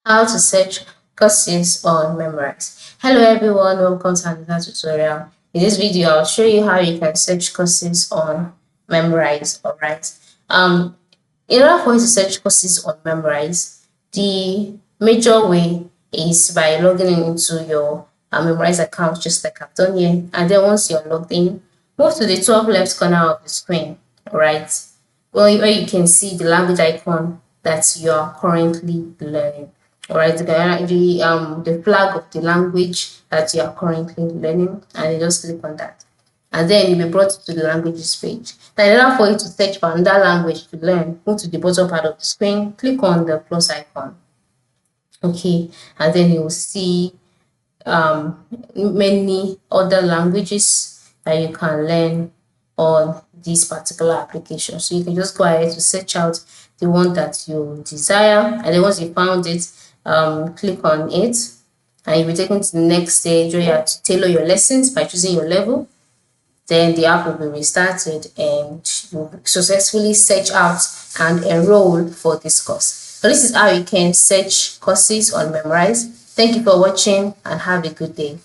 How to search courses on Memrise. Hello everyone, welcome to another tutorial. In this video, I'll show you how you can search courses on Memrise. Alright. In order for you to search courses on Memrise, the major way is by logging into your Memrise account, just like I've done here. And then once you're logged in, move to the top left corner of the screen. Alright. Where you can see the language icon that you are currently learning. All right, the flag of the language that you are currently learning, and you just click on that, and then you'll be brought to the languages page. Now, in order for you to search for another language to learn, go to the bottom part of the screen, click on the plus icon. Okay, and then you will see many other languages that you can learn on this particular application. So you can just go ahead to search out the one that you desire, and then once you found it, click on it, and you'll be taken to the next stage where you have to tailor your lessons by choosing your level. Then the app will be restarted and you successfully search out and enroll for this course. So this is how you can search courses on Memrise. Thank you for watching and have a good day.